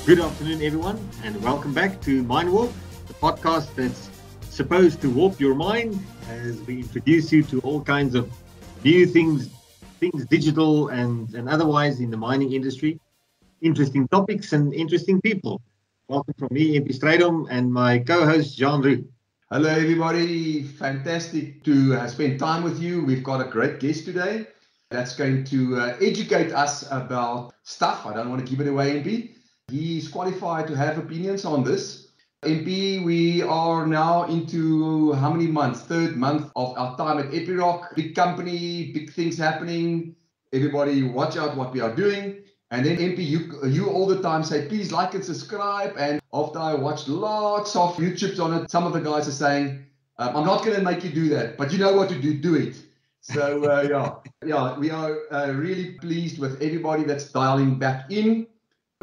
Good afternoon, everyone, and welcome back to Mind Warp, the podcast that's supposed to warp your mind as we introduce you to all kinds of new things digital and otherwise in the mining industry, interesting topics and interesting people. Welcome from me, MP Strydom, and my co-host, Jean Roux. Hello, everybody. Fantastic to spend time with you. We've got a great guest today that's going to educate us about stuff. I don't want to give it away, MP. He's qualified to have opinions on this. MP, we are now into how many months? Third month of our time at Epiroc. Big company, big things happening. Everybody watch out what we are doing. And then MP, you all the time say, please like and subscribe. And after I watched lots of YouTubes on it, some of the guys are saying, I'm not going to make you do that, but you know what to do it. So we are really pleased with everybody that's dialing back in.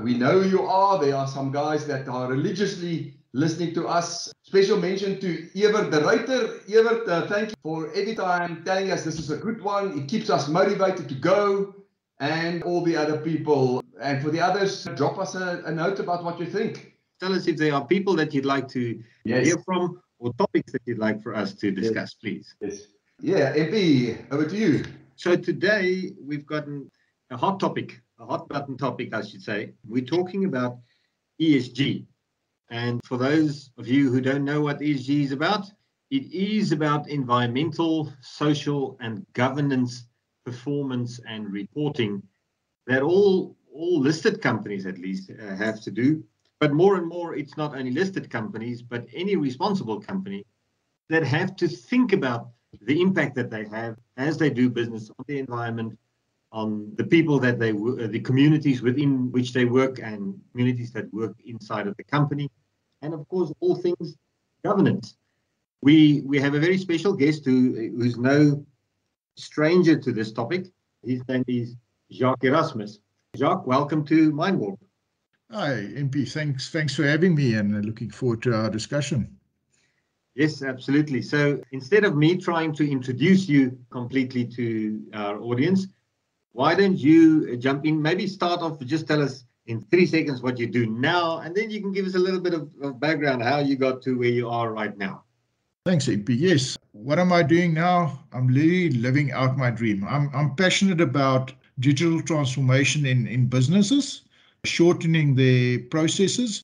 We know you are. There are some guys that are religiously listening to us. Special mention to Evert de Ruiter. Evert, thank you for every time telling us this is a good one. It keeps us motivated to go, and all the other people. And for the others, drop us a note about what you think. Tell us if there are people that you'd like to hear from or topics that you'd like for us to discuss, please. Yes. Yeah, MP, over to you. So today we've gotten a hot button topic, I should say. We're talking about ESG. And for those of you who don't know what ESG is about, it is about environmental, social, and governance performance and reporting that all listed companies at least have to do. But more and more, it's not only listed companies, but any responsible company that have to think about the impact that they have as they do business on the environment, on the people that the communities within which they work and communities that work inside of the company, and of course, all things governance. We have a very special guest who's no stranger to this topic. His name is Jacques Erasmus. Jacques, welcome to Mind Warp. Hi, MP. Thanks for having me, and looking forward to our discussion. Yes, absolutely. So instead of me trying to introduce you completely to our audience, why don't you jump in? Maybe start off, just tell us in 3 seconds what you do now, and then you can give us a little bit of background, how you got to where you are right now. Thanks, MP. Yes. What am I doing now? I'm really living out my dream. I'm passionate about digital transformation in businesses, shortening their processes,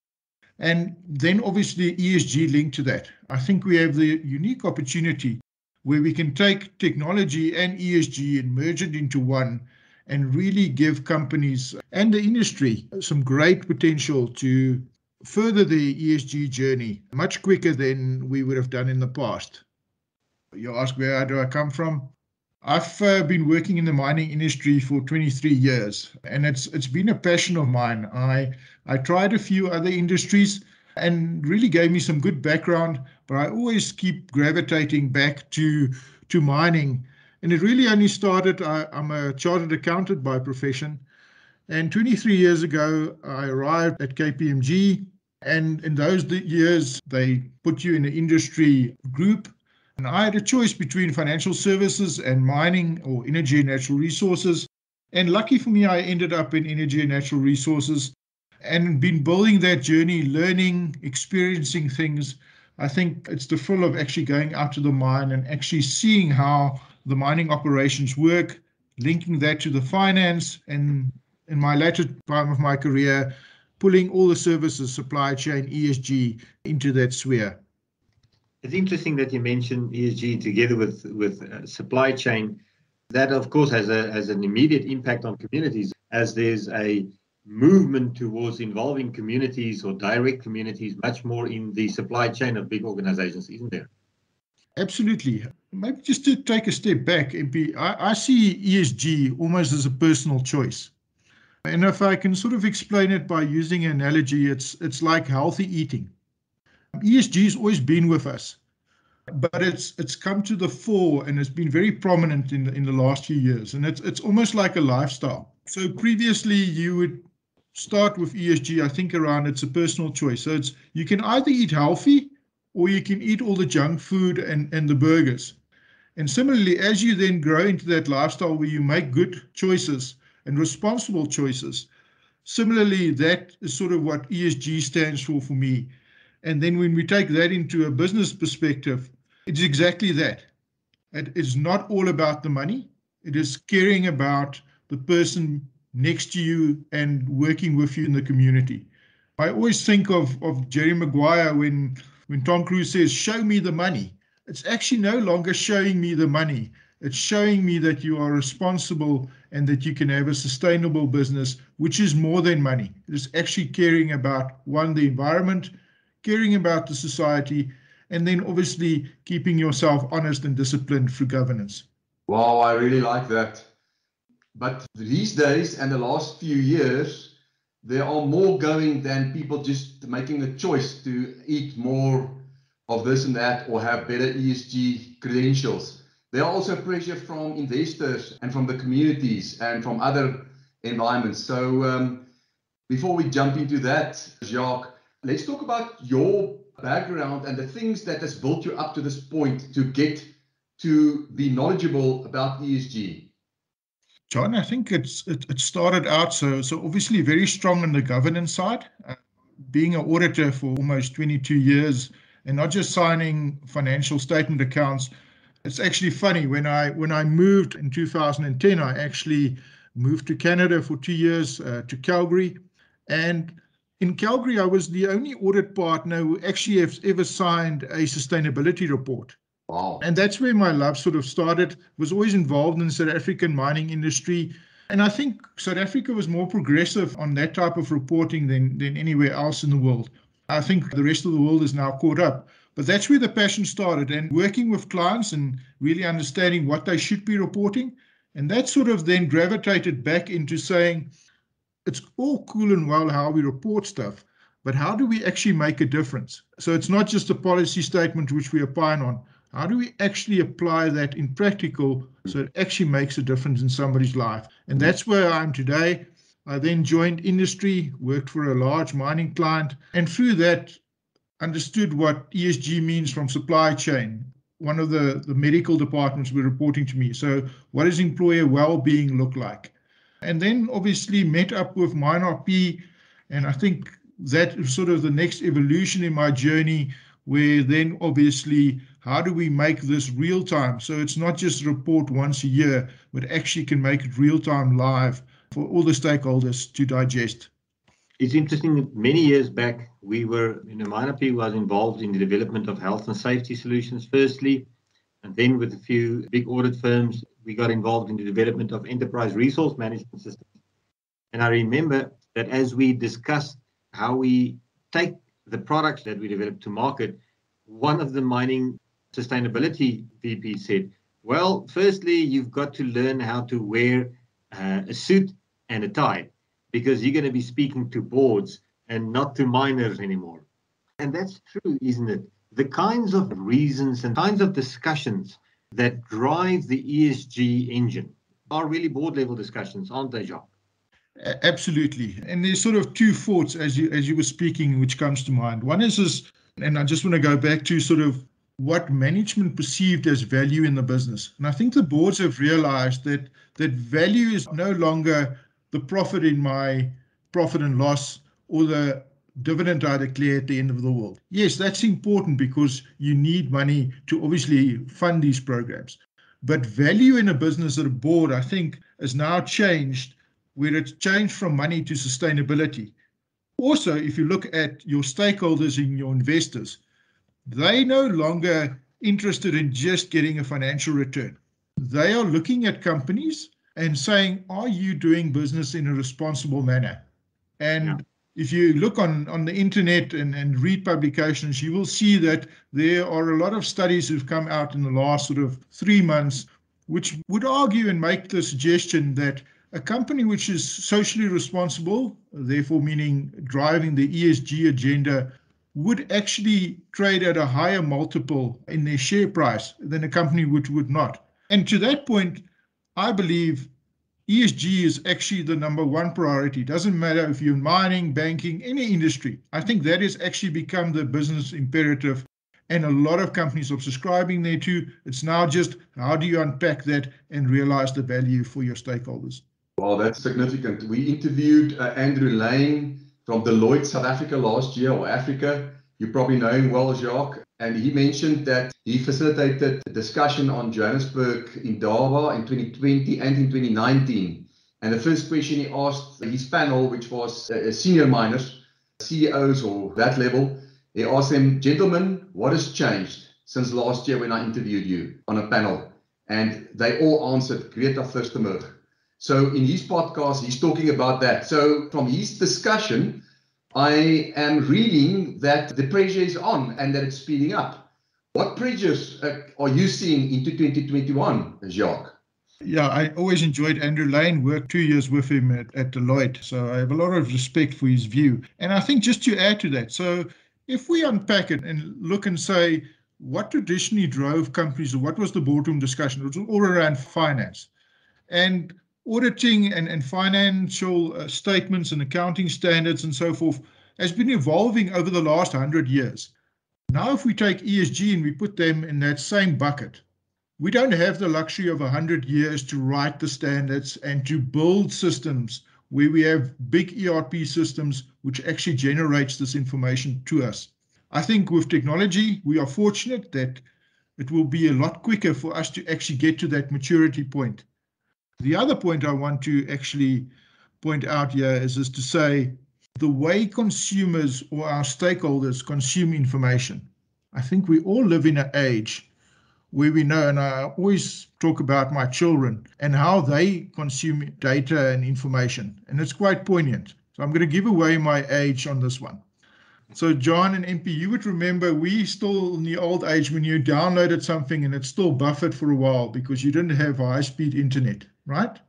and then obviously ESG linked to that. I think we have the unique opportunity where we can take technology and ESG and merge it into one and really give companies and the industry some great potential to further the ESG journey much quicker than we would have done in the past. You ask, where do I come from? I've been working in the mining industry for 23 years, and it's been a passion of mine. I tried a few other industries and really gave me some good background, but I always keep gravitating back to mining. And it really only started, I'm a chartered accountant by profession, and 23 years ago I arrived at KPMG, and in those years they put you in an industry group. And I had a choice between financial services and mining or energy and natural resources. And lucky for me, I ended up in energy and natural resources and been building that journey, learning, experiencing things. I think it's the thrill of actually going out to the mine and actually seeing how the mining operations work, linking that to the finance, and in my latter time of my career, pulling all the services, supply chain, ESG into that sphere. It's interesting that you mentioned ESG together with supply chain. That, of course, has an immediate impact on communities, as there's a movement towards involving communities or direct communities much more in the supply chain of big organizations, isn't there? Absolutely. Maybe just to take a step back, MP, I see ESG almost as a personal choice. And if I can sort of explain it by using an analogy, it's like healthy eating. ESG has always been with us, but it's come to the fore and it's been very prominent in the last few years. And it's almost like a lifestyle. So previously you would start with ESG, I think around it's a personal choice. So you can either eat healthy or you can eat all the junk food and the burgers. And similarly, as you then grow into that lifestyle where you make good choices and responsible choices, Similarly, that is sort of what ESG stands for me. And then when we take that into a business perspective, it's exactly that. It is not all about the money. It is caring about the person next to you and working with you in the community. I always think of Jerry Maguire when Tom Cruise says, show me the money. It's actually no longer showing me the money. It's showing me that you are responsible and that you can have a sustainable business, which is more than money. It is actually caring about, one, the environment, caring about the society, and then obviously keeping yourself honest and disciplined through governance. Wow, I really like that. But these days and the last few years, there are more going than people just making a choice to eat more of this and that or have better ESG credentials. There are also pressure from investors and from the communities and from other environments. So before we jump into that, Jacques, let's talk about your background and the things that has built you up to this point to get to be knowledgeable about ESG. John, I think it started out so obviously very strong on the governance side, being an auditor for almost 22 years and not just signing financial statement accounts. It's actually funny, when I moved in 2010, I actually moved to Canada for 2 years, to Calgary. And in Calgary, I was the only audit partner who actually has ever signed a sustainability report. Wow. And that's where my love sort of started. Was always involved in the South African mining industry. And I think South Africa was more progressive on that type of reporting than anywhere else in the world. I think the rest of the world is now caught up. But that's where the passion started, and working with clients and really understanding what they should be reporting. And that sort of then gravitated back into saying, it's all cool and well how we report stuff, but how do we actually make a difference? So it's not just a policy statement which we opine on. How do we actually apply that in practical so it actually makes a difference in somebody's life? And that's where I am today. I then joined industry, worked for a large mining client, and through that understood what ESG means from supply chain. One of the medical departments were reporting to me. So what does employer well-being look like? And then obviously met up with MineRP, and I think that is sort of the next evolution in my journey, where then obviously how do we make this real time? So it's not just a report once a year, but actually can make it real time live for all the stakeholders to digest. It's interesting, many years back, MineRP was involved in the development of health and safety solutions firstly, and then with a few big audit firms, we got involved in the development of enterprise resource management systems. And I remember that as we discussed how we take the products that we develop to market, one of the mining sustainability VPs said, well, firstly, you've got to learn how to wear a suit and a tie, because you're going to be speaking to boards and not to miners anymore. And that's true, isn't it? The kinds of reasons and kinds of discussions that drive the ESG engine are really board level discussions, aren't they, Jacques? Absolutely. And there's sort of two thoughts as you were speaking, which comes to mind. One is, and I just want to go back to sort of what management perceived as value in the business. And I think the boards have realized that value is no longer the profit in my profit and loss or the dividend I declare at the end of the world. Yes, that's important because you need money to obviously fund these programs. But value in a business at a board, I think, has now changed, where it's changed from money to sustainability. Also, if you look at your stakeholders and your investors, they're no longer interested in just getting a financial return. They are looking at companies and saying, are you doing business in a responsible manner? And if you look on the internet and read publications, you will see that there are a lot of studies who've come out in the last sort of 3 months, which would argue and make the suggestion that a company which is socially responsible, therefore meaning driving the ESG agenda, would actually trade at a higher multiple in their share price than a company which would not. And to that point, I believe ESG is actually the number one priority. It doesn't matter if you're in mining, banking, any industry. I think that has actually become the business imperative, and a lot of companies are subscribing there too. It's now just how do you unpack that and realize the value for your stakeholders. Well, that's significant. We interviewed Andrew Lane from Deloitte South Africa last year, or Africa. You probably know him well, Jacques. And he mentioned that he facilitated a discussion on Johannesburg in Indaba in 2020 and in 2019. And the first question he asked his panel, which was senior miners, CEOs or that level, he asked them, gentlemen, what has changed since last year when I interviewed you on a panel? And they all answered, Greta Thunberg. So in his podcast, he's talking about that. So from his discussion, I am reading that the pressure is on and that it's speeding up. What pressures are you seeing into 2021, Jacques? Yeah, I always enjoyed Andrew Lane, worked 2 years with him at Deloitte. So I have a lot of respect for his view. And I think just to add to that, so if we unpack it and look and say, what traditionally drove companies, or what was the boardroom discussion? It was all around finance. And auditing and financial statements and accounting standards and so forth has been evolving over the last 100 years. Now, if we take ESG and we put them in that same bucket, we don't have the luxury of 100 years to write the standards and to build systems where we have big ERP systems which actually generates this information to us. I think with technology, we are fortunate that it will be a lot quicker for us to actually get to that maturity point. The other point I want to actually point out here is to say the way consumers or our stakeholders consume information. I think we all live in an age where we know, and I always talk about my children and how they consume data and information, and it's quite poignant. So I'm going to give away my age on this one. So John and MP, you would remember we still in the old age when you downloaded something and it still buffered for a while because you didn't have high-speed internet, right?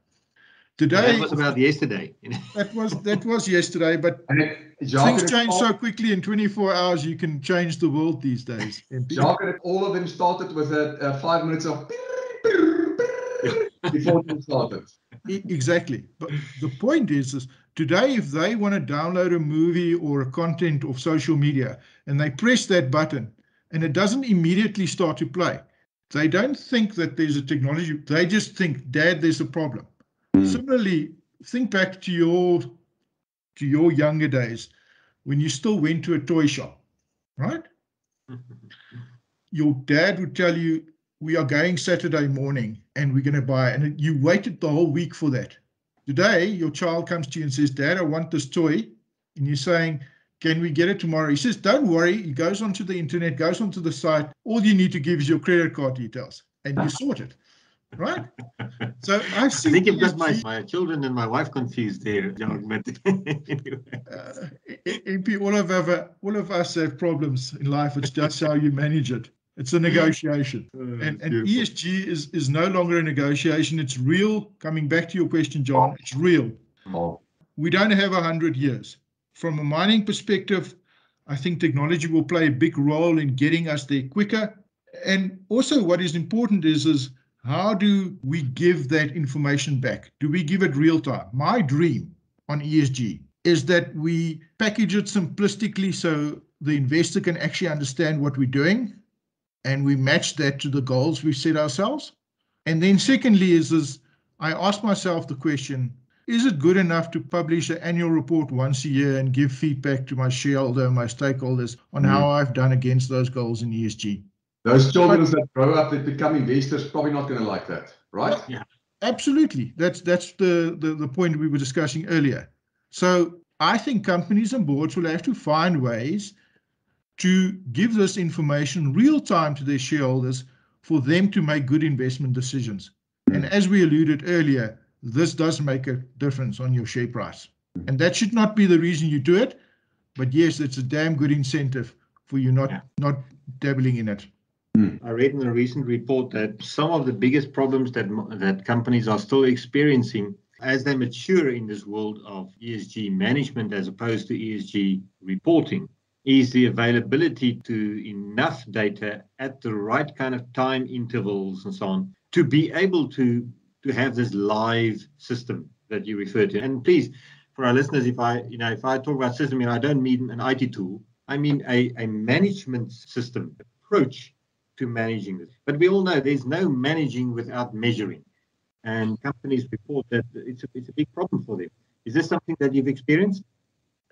Today, that was about yesterday. That was yesterday, but things change so quickly. In 24 hours, you can change the world these days. Jacques, all of them started with 5 minutes of before they started. Exactly. But the point is today, if they want to download a movie or a content of social media and they press that button and it doesn't immediately start to play, they don't think that there's a technology. They just think, Dad, there's a problem. Similarly, think back to your younger days when you still went to a toy shop, right? Your dad would tell you, we are going Saturday morning and we're going to buy, and you waited the whole week for that. Today, your child comes to you and says, Dad, I want this toy. And you're saying, can we get it tomorrow? He says, don't worry. He goes onto the internet, goes onto the site. All you need to give is your credit card details and you sort it. Right? So I think you've got my children and my wife confused there, John. But MP, all of us have problems in life. It's just how you manage it. It's a negotiation. And ESG is no longer a negotiation. It's real. Coming back to your question, John, it's real. We don't have 100 years. From a mining perspective, I think technology will play a big role in getting us there quicker. And also what is important is how do we give that information back? Do we give it real time? My dream on ESG is that we package it simplistically so the investor can actually understand what we're doing and we match that to the goals we set ourselves. And then secondly is I ask myself the question, is it good enough to publish an annual report once a year and give feedback to my shareholder, my stakeholders on how I've done against those goals in ESG? Those children that grow up that become investors probably not going to like that, right? Yeah, absolutely. That's the point we were discussing earlier. So I think companies and boards will have to find ways to give this information real time to their shareholders for them to make good investment decisions. And as we alluded earlier, this does make a difference on your share price. And that should not be the reason you do it. But yes, it's a damn good incentive for you not dabbling in it. I read in a recent report that some of the biggest problems that companies are still experiencing as they mature in this world of ESG management as opposed to ESG reporting is the availability to enough data at the right kind of time intervals and so on to be able to have this live system that you refer to. And please, for our listeners, if I talk about system, I don't mean an IT tool. I mean a management system approach to managing this. But we all know there's no managing without measuring. and companies report that it's a big problem for them. Is this something that you've experienced?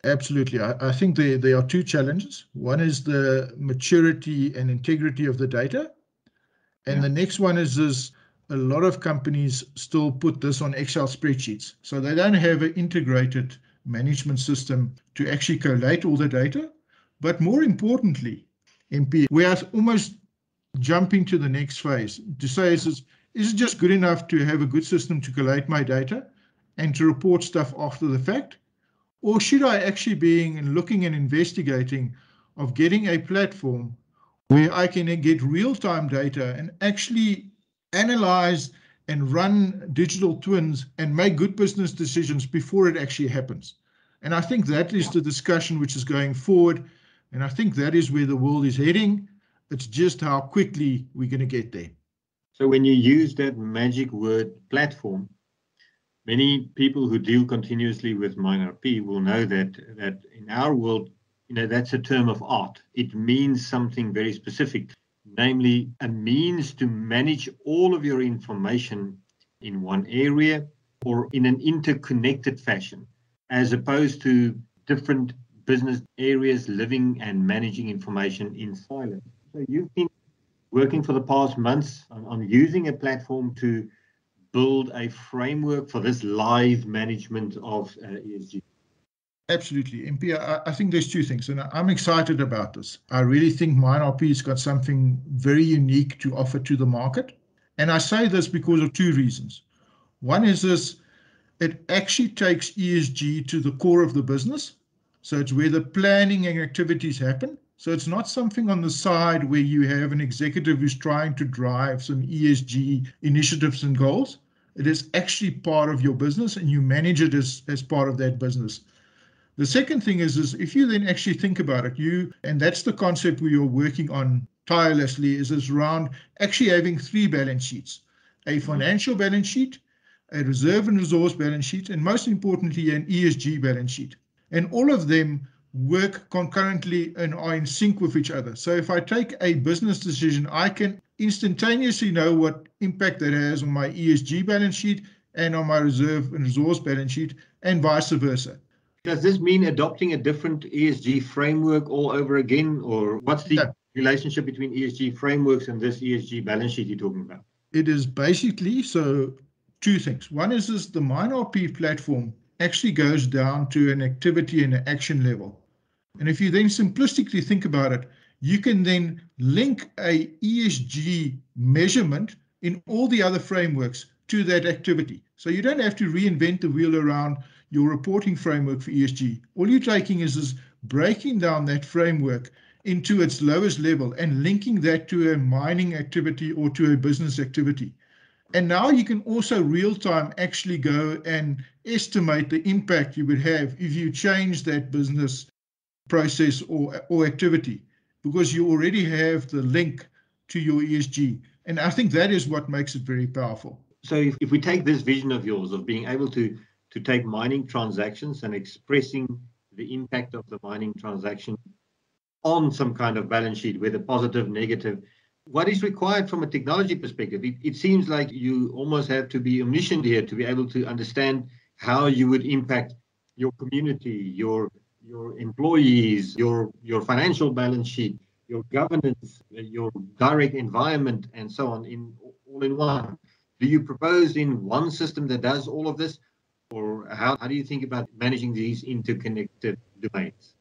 Absolutely. I think there are two challenges. One is the maturity and integrity of the data. And the next one is a lot of companies still put this on Excel spreadsheets. So they don't have an integrated management system to actually collate all the data. But more importantly, MP, we are almost jumping to the next phase to say, is it just good enough to have a good system to collate my data and to report stuff after the fact? Or should I actually be looking and investigating of getting a platform where I can get real-time data and actually analyze and run digital twins and make good business decisions before it actually happens? And I think that is the discussion which is going forward. And I think that is where the world is heading. It's just how quickly we're going to get there. So when you use that magic word platform, many people who deal continuously with MineRP will know that in our world, that's a term of art. It means something very specific, namely a means to manage all of your information in one area or in an interconnected fashion, as opposed to different business areas living and managing information in silos. So you've been working for the past months on using a platform to build a framework for this live management of ESG. Absolutely. MP, I think there's two things, and I'm excited about this. I really think MineRP's got something very unique to offer to the market. And I say this because of two reasons. One is this, it actually takes ESG to the core of the business. So it's where the planning and activities happen. So it's not something on the side where you have an executive who's trying to drive some ESG initiatives and goals. It is actually part of your business and you manage it as part of that business. The second thing is if you then actually think about it, and that's the concept we are working on tirelessly, is around actually having three balance sheets: a financial balance sheet, a reserve and resource balance sheet, and most importantly, an ESG balance sheet. And all of them work concurrently and are in sync with each other. So if I take a business decision, I can instantaneously know what impact that has on my ESG balance sheet and on my reserve and resource balance sheet, and vice versa. Does this mean adopting a different ESG framework all over again, or what's the relationship between ESG frameworks and this ESG balance sheet you're talking about? It is basically, so two things. One is the MineRP platform actually goes down to an activity and an action level. And if you then simplistically think about it, you can then link a ESG measurement in all the other frameworks to that activity. So you don't have to reinvent the wheel around your reporting framework for ESG. All you're taking is breaking down that framework into its lowest level and linking that to a mining activity or to a business activity. And now you can also real time actually go and estimate the impact you would have if you change that business process or activity, because you already have the link to your ESG. And I think that is what makes it very powerful. So if we take this vision of yours of being able to take mining transactions and expressing the impact of the mining transaction on some kind of balance sheet, whether positive, negative, what is required from a technology perspective? It seems like you almost have to be omniscient here to be able to understand how you would impact your community, your employees, your financial balance sheet, your governance, your direct environment, and so on, all in one. Do you propose in one system that does all of this? Or how do you think about managing these interconnected domains?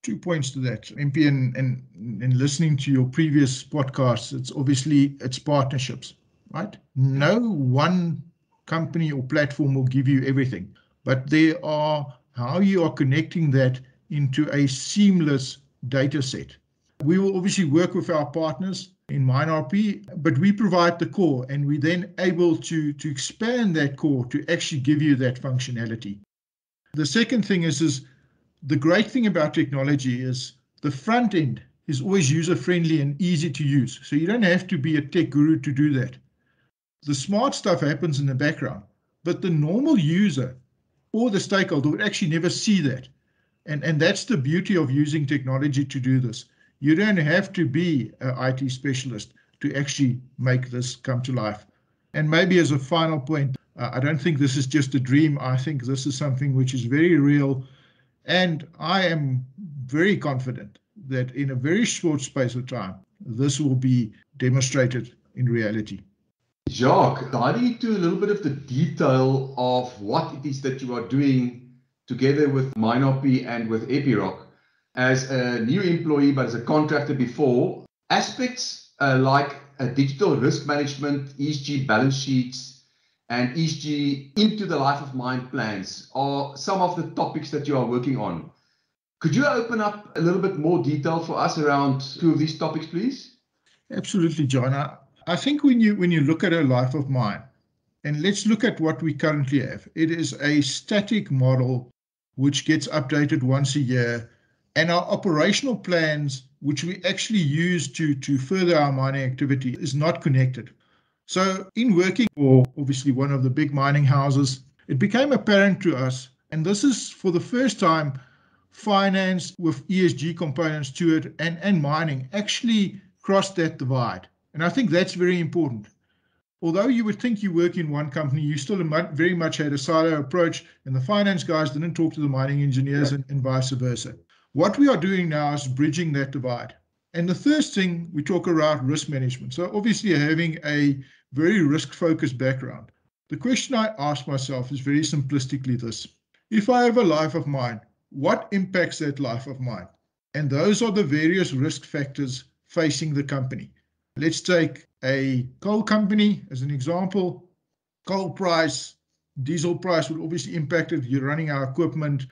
2 points to that, MP, and listening to your previous podcasts, it's partnerships, right? No one company or platform will give you everything, but there are how you are connecting that into a seamless data set. We will obviously work with our partners in MineRP, but we provide the core and we then able to expand that core to actually give you that functionality. The second thing is the great thing about technology is the front end is always user-friendly and easy to use. So you don't have to be a tech guru to do that. The smart stuff happens in the background, but the normal user or the stakeholder would actually never see that. And that's the beauty of using technology to do this. You don't have to be an IT specialist to actually make this come to life. And maybe as a final point, I don't think this is just a dream. I think this is something which is very real. And I am very confident that in a very short space of time, this will be demonstrated in reality. Jacques, diving into a little bit of the detail of what it is that you are doing together with MineRP and with Epiroc as a new employee, but as a contractor before, aspects like digital risk management, ESG balance sheets, and ESG into the life of mine plans are some of the topics that you are working on. Could you open up a little bit more detail for us around two of these topics, please? Absolutely, John. I think when you look at a life of mine, and let's look at what we currently have. It is a static model which gets updated once a year, and our operational plans, which we actually use to further our mining activity, is not connected. So in working for obviously one of the big mining houses, it became apparent to us, and this is for the first time, finance with ESG components to it and mining actually crossed that divide. And I think that's very important. Although you would think you work in one company, you still very much had a silo approach, and the finance guys didn't talk to the mining engineers and vice versa. What we are doing now is bridging that divide. And the first thing, we talk around risk management. So obviously having a very risk-focused background. The question I ask myself is very simplistically this. If I have a life of mine, what impacts that life of mine? And those are the various risk factors facing the company. Let's take a coal company as an example. Coal price, diesel price would obviously impact it. You're running our equipment,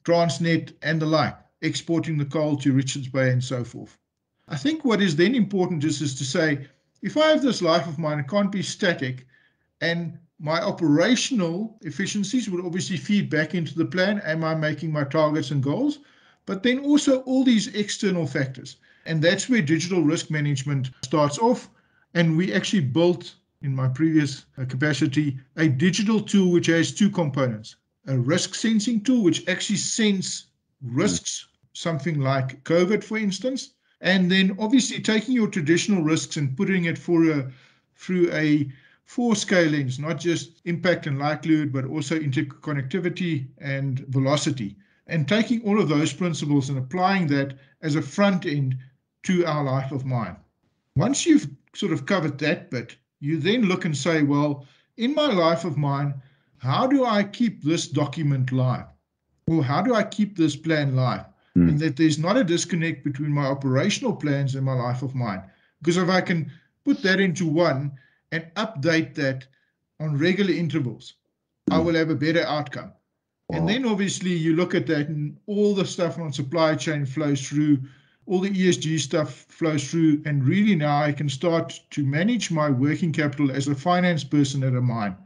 Transnet and the like, exporting the coal to Richards Bay and so forth. I think what is then important is to say, if I have this life of mine, it can't be static, and my operational efficiencies will obviously feed back into the plan. Am I making my targets and goals? But then also all these external factors. And that's where digital risk management starts off. And we actually built, in my previous capacity, a digital tool which has two components. A risk sensing tool, which actually senses risks, something like COVID, for instance. And then obviously taking your traditional risks and putting it through a 4-scale lens, not just impact and likelihood, but also interconnectivity and velocity. And taking all of those principles and applying that as a front end to our life of mine. Once you've sort of covered that bit, you then look and say, well, in my life of mine, how do I keep this document live? Or how do I keep this plan live? And that there's not a disconnect between my operational plans and my life of mine. Because if I can put that into one and update that on regular intervals, I will have a better outcome. Wow. And then obviously you look at that and all the stuff on supply chain flows through, all the ESG stuff flows through, and really now I can start to manage my working capital as a finance person at a mine.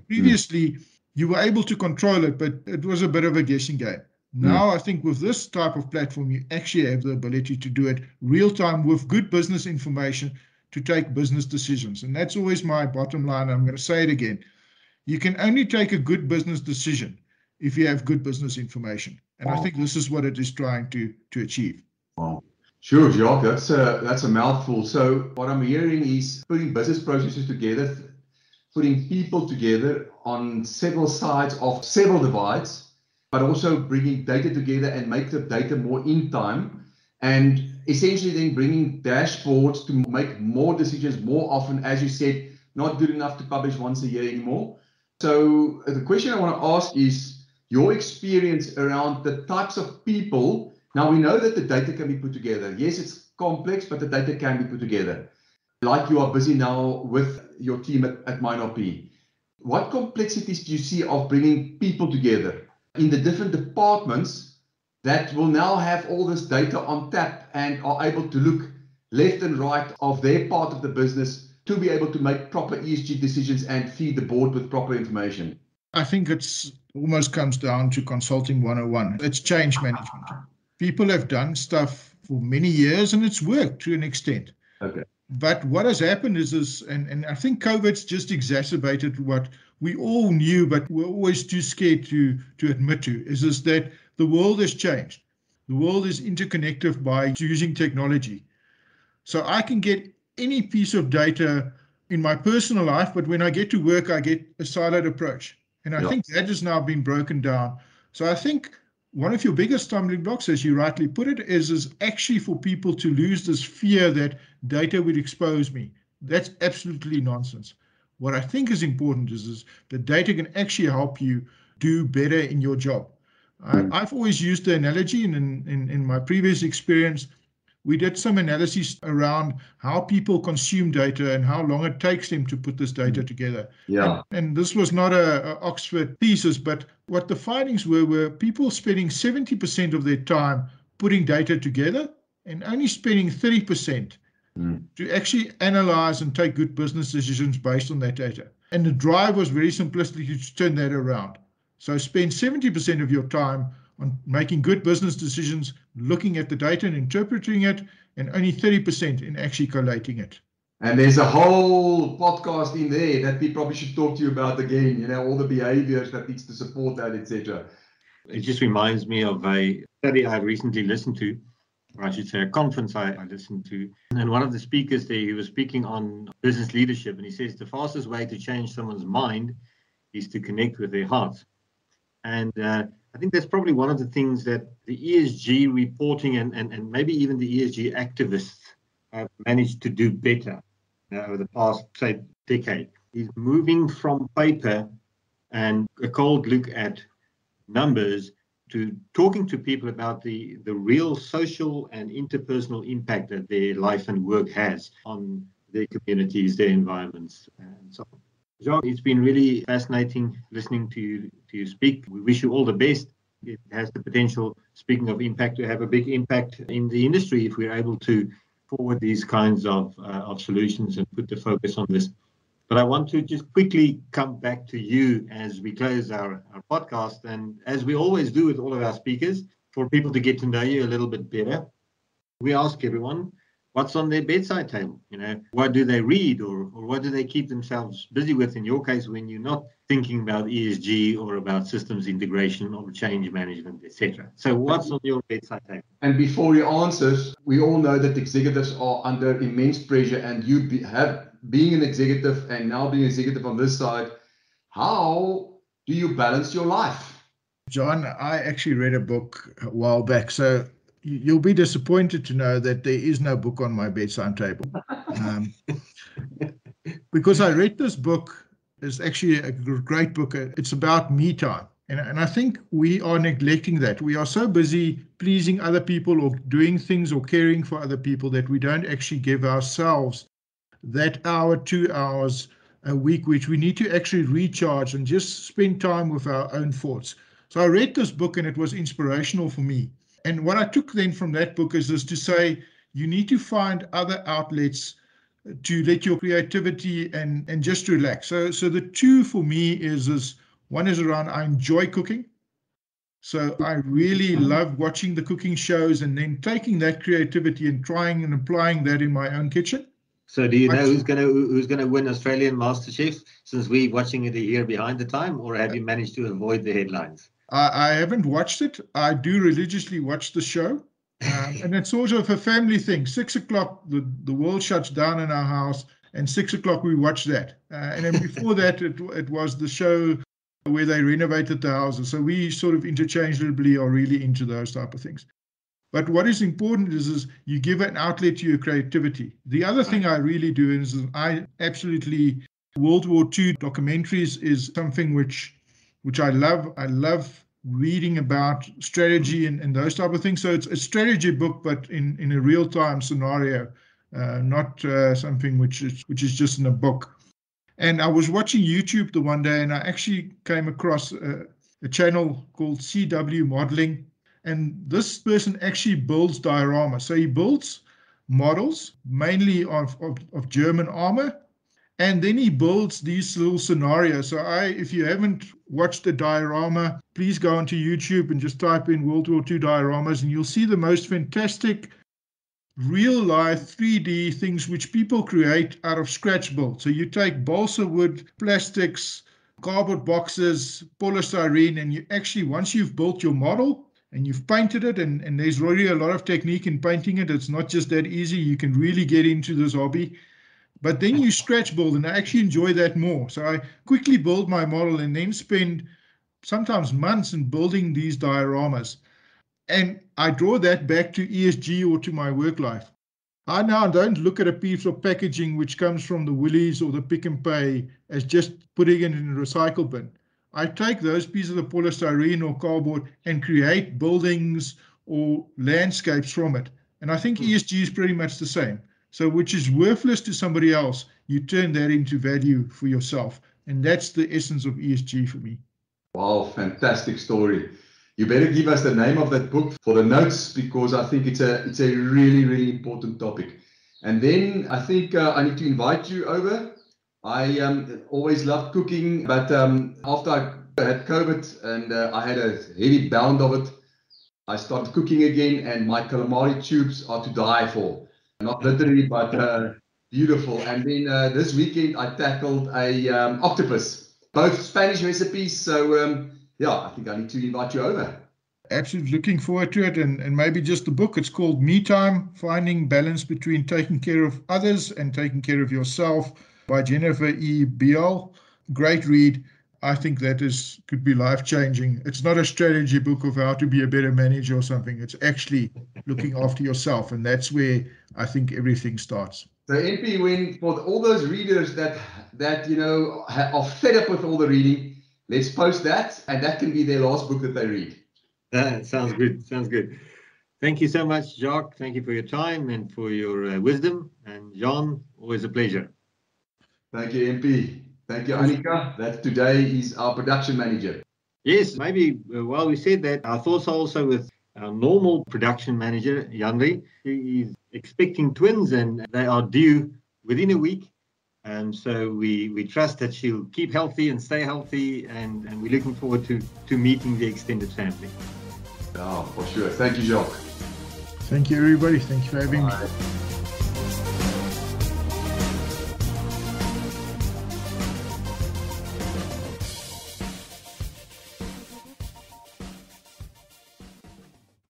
Previously, you were able to control it, but it was a bit of a guessing game. Now, I think with this type of platform, you actually have the ability to do it real time with good business information to take business decisions. And that's always my bottom line. I'm going to say it again. You can only take a good business decision if you have good business information. And I think this is what it is trying to achieve. Wow. Sure, Jacques, that's a mouthful. So what I'm hearing is putting business processes together, putting people together on several sides of several divides, but also bringing data together and make the data more in time, and essentially then bringing dashboards to make more decisions more often. As you said, not good enough to publish once a year anymore. So the question I want to ask is your experience around the types of people. Now we know that the data can be put together. Yes, it's complex, but the data can be put together. Like you are busy now with your team at MineRP. What complexities do you see of bringing people together in the different departments that will now have all this data on tap and are able to look left and right of their part of the business to be able to make proper ESG decisions and feed the board with proper information? I think it's almost comes down to consulting 101. It's change management. People have done stuff for many years and it's worked to an extent. Okay. But what has happened is and I think COVID's just exacerbated what we all knew, but we're always too scared to admit to, is that the world has changed. The world is interconnected by using technology. So I can get any piece of data in my personal life, but when I get to work, I get a siloed approach. And I think that has now been broken down. So I think one of your biggest stumbling blocks, as you rightly put it, is actually for people to lose this fear that data will expose me. That's absolutely nonsense. What I think is important is that data can actually help you do better in your job. I've always used the analogy, and in my previous experience, we did some analysis around how people consume data and how long it takes them to put this data together. Yeah. And this was not a Oxford thesis, but what the findings were people spending 70% of their time putting data together and only spending 30% to actually analyze and take good business decisions based on that data. And the drive was very simplistic to turn that around. So spend 70% of your time on making good business decisions, looking at the data and interpreting it, and only 30% in actually collating it. And there's a whole podcast in there that we probably should talk to you about again, you know, all the behaviors that needs to support that, etc. It just reminds me of a study I recently listened to, or I should say a conference I listened to. And one of the speakers there, he was speaking on business leadership, and he says the fastest way to change someone's mind is to connect with their heart. And I think that's probably one of the things that the ESG reporting and maybe even the ESG activists have managed to do better over the past, say, decade, is moving from paper and a cold look at numbers to talking to people about the real social and interpersonal impact that their life and work has on their communities, their environments, and so on. Jacques, it's been really fascinating listening to you speak. We wish you all the best. It has the potential, speaking of impact, to have a big impact in the industry if we're able to forward these kinds of solutions and put the focus on this. But I want to just quickly come back to you as we close our podcast. And as we always do with all of our speakers, for people to get to know you a little bit better, we ask everyone, what's on their bedside table? You know, what do they read or what do they keep themselves busy with in your case when you're not thinking about ESG or about systems integration or change management, etc. So what's on your bedside table? And before he answers, we all know that executives are under immense pressure, and you being an executive and now being an executive on this side, how do you balance your life? John, I actually read a book a while back, so you'll be disappointed to know that there is no book on my bedside table. Because I read this book, it's actually a great book. It's about me time. And I think we are neglecting that. We are so busy pleasing other people or doing things or caring for other people that we don't actually give ourselves that hour, 2 hours a week, which we need to actually recharge and just spend time with our own thoughts. So I read this book and it was inspirational for me. And what I took then from that book is to say, you need to find other outlets to let your creativity and just relax. So the two for me is one is around, I enjoy cooking. So I really love watching the cooking shows and then taking that creativity and trying and applying that in my own kitchen. So do you know who's going to win Australian MasterChef, since we're watching it here behind the time, or have you managed to avoid the headlines? I haven't watched it. I do religiously watch the show. And it's sort of a family thing. 6 o'clock, the world shuts down in our house, and 6 o'clock we watch that. And then before that, it was the show where they renovated the houses. So we sort of interchangeably are really into those type of things. But what is important is you give an outlet to your creativity. The other thing I really do is I absolutely, World War II documentaries is something which I love. I love reading about strategy and those type of things. So it's a strategy book, but in a real-time scenario, not something which is just in a book. And I was watching YouTube the one day, and I actually came across a channel called CW Modeling. And this person actually builds dioramas. So he builds models, mainly of German armor. And then he builds these little scenarios. So if you haven't watched the diorama, please go onto YouTube and just type in World War II dioramas, and you'll see the most fantastic real-life 3D things which people create out of scratch build. So you take balsa wood, plastics, cardboard boxes, polystyrene, and you actually, once you've built your model and you've painted it, and there's really a lot of technique in painting it, it's not just that easy. You can really get into this hobby. But then you stretch build, and I actually enjoy that more. So I quickly build my model and then spend sometimes months in building these dioramas. And I draw that back to ESG or to my work life. I now don't look at a piece of packaging which comes from the Woolies or the Pick n Pay as just putting it in a recycle bin. I take those pieces of polystyrene or cardboard and create buildings or landscapes from it. And I think ESG is pretty much the same. So which is worthless to somebody else, you turn that into value for yourself. And that's the essence of ESG for me. Wow, fantastic story. You better give us the name of that book for the notes, because I think it's a really, really important topic. And then I think I need to invite you over. I always loved cooking, but after I had COVID and I had a heavy bound of it, I started cooking again, and my calamari tubes are to die for. Not literally, but beautiful. And then this weekend I tackled a octopus, both Spanish recipes. So yeah, I think I need to invite you over. Absolutely looking forward to it, and maybe just the book. It's called Me Time, Finding Balance Between Taking Care of Others and Taking Care of Yourself by Jennifer E. Beal. Great read. I think that could be life-changing. It's not a strategy book of how to be a better manager or something. It's actually looking after yourself, and that's where I think everything starts. So MP, when for all those readers that you know are fed up with all the reading, let's post that, and that can be their last book that they read. Sounds good. Sounds good. Thank you so much, Jacques. Thank you for your time and for your wisdom. And John, always a pleasure. Thank you, MP. Thank you, Annika. That today is our production manager. Yes, maybe while we said that, our thoughts are also with our normal production manager, Janri. He is expecting twins and they are due within a week. And so we trust that she'll keep healthy and stay healthy. And we're looking forward to meeting the extended family. Oh, for sure. Thank you, Jacques. Thank you, everybody. Thank you for having me.